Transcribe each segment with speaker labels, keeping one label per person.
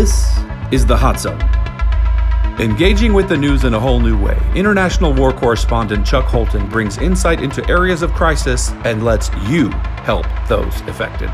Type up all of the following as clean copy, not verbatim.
Speaker 1: This is the Hot Zone. Engaging with the news in a whole new way, international war correspondent Chuck Holton brings insight into areas of crisis and lets you help those affected.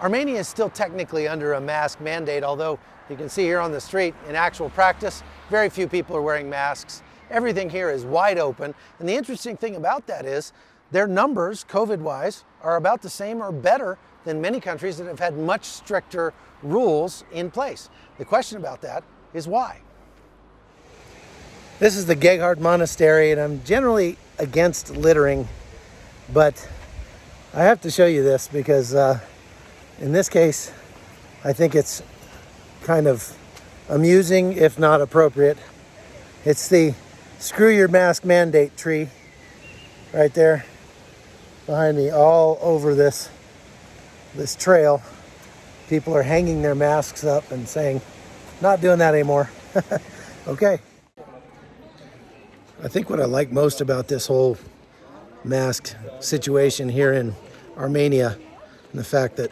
Speaker 2: Armenia is still technically under a mask mandate, although you can see here on the street, in actual practice, very few people are wearing masks. Everything here is wide open. And the interesting thing about that is their numbers, COVID-wise, are about the same or better than many countries that have had much stricter rules in place. The question about that is why? This is the Geghardt Monastery, and I'm generally against littering, but I have to show you this because in this case, I think it's kind of amusing, if not appropriate. It's the screw your mask mandate tree right there behind me, all over this trail. People are hanging their masks up and saying, not doing that anymore. Okay. I think what I like most about this whole mask situation here in Armenia, and the fact that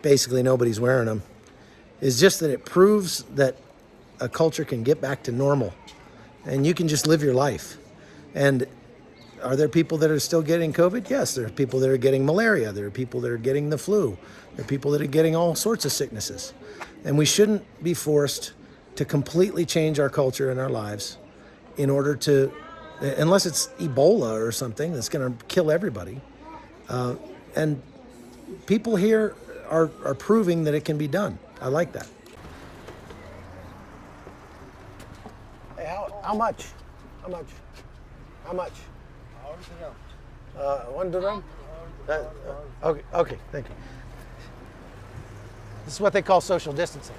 Speaker 2: basically nobody's wearing them, is just that it proves that a culture can get back to normal and you can just live your life. And are there people that are still getting COVID? Yes, there are people that are getting malaria. There are people that are getting the flu. There are people that are getting all sorts of sicknesses. And we shouldn't be forced to completely change our culture and our lives in order to, unless it's Ebola or something that's going to kill everybody. And people here are proving that it can be done. I like that. Hey, how much? How much? How much? One dirham? Okay, thank you. This is what they call social distancing.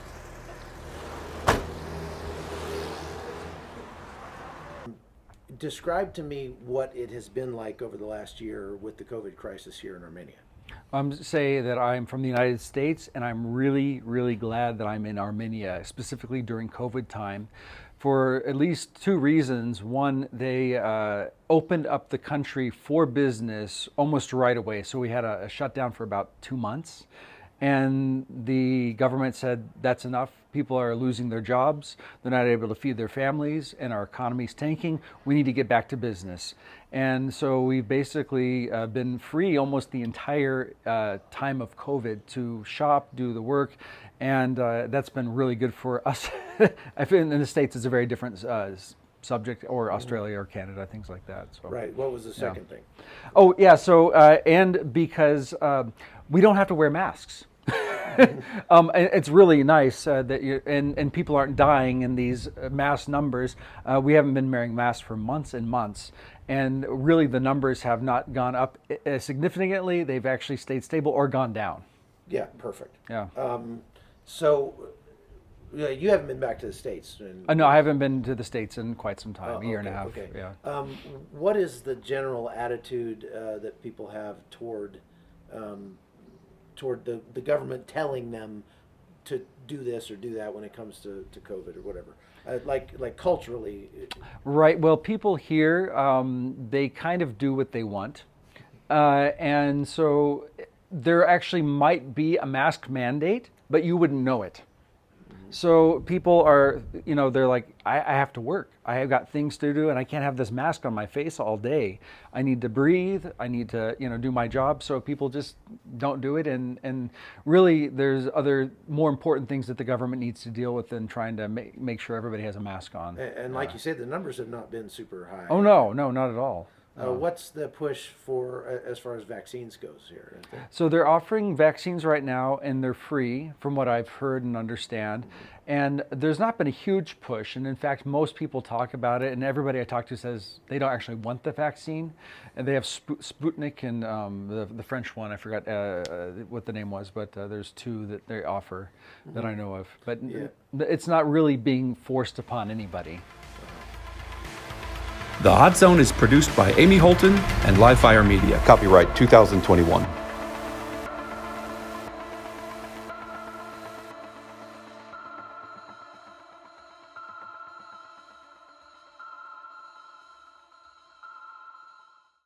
Speaker 2: Describe to me what it has been like over the last year with the COVID crisis here in Armenia.
Speaker 3: Say that I'm from the United States, and I'm really, really glad that I'm in Armenia, specifically during COVID time, for at least two reasons. One, they opened up the country for business almost right away. So we had a shutdown for about 2 months, and the government said that's enough. People are losing their jobs. They're not able to feed their families, and our economy's tanking. We need to get back to business. And so we've basically been free almost the entire time of COVID to shop, do the work, and that's been really good for us. I feel in the States it's a very different subject, or Australia or Canada, things like that. So,
Speaker 2: right. What was the second thing?
Speaker 3: Oh, yeah. So, and because we don't have to wear masks. It's really nice that and people aren't dying in these mass numbers. We haven't been wearing masks for months and months, and really the numbers have not gone up significantly. They've actually stayed stable or gone down.
Speaker 2: Yeah, perfect.
Speaker 3: Yeah.
Speaker 2: So you haven't been back to the States?
Speaker 3: No, I haven't been to the States in quite some time, a year and a half.
Speaker 2: Okay.
Speaker 3: Yeah.
Speaker 2: What is the general attitude that people have toward the government telling them to do this or do that when it comes to COVID or whatever? Like culturally.
Speaker 3: Right. Well, people here, they kind of do what they want. And so there actually might be a mask mandate, but you wouldn't know it. So people are, they're like, I have to work. I have got things to do, and I can't have this mask on my face all day. I need to breathe. I need to, do my job. So people just don't do it. And really, there's other more important things that the government needs to deal with than trying to make sure everybody has a mask on.
Speaker 2: And like you said, the numbers have not been super high.
Speaker 3: Oh, no, not at all.
Speaker 2: What's the push for as far as vaccines goes here?
Speaker 3: So they're offering vaccines right now, and they're free, from what I've heard and understand. And there's not been a huge push. And in fact, most people talk about it, and everybody I talk to says they don't actually want the vaccine. And they have Sputnik and the French one. I forgot what the name was, but there's two that they offer that I know of. But it's not really being forced upon anybody.
Speaker 1: The Hot Zone is produced by Amy Holton and Livefire Media. Copyright 2021.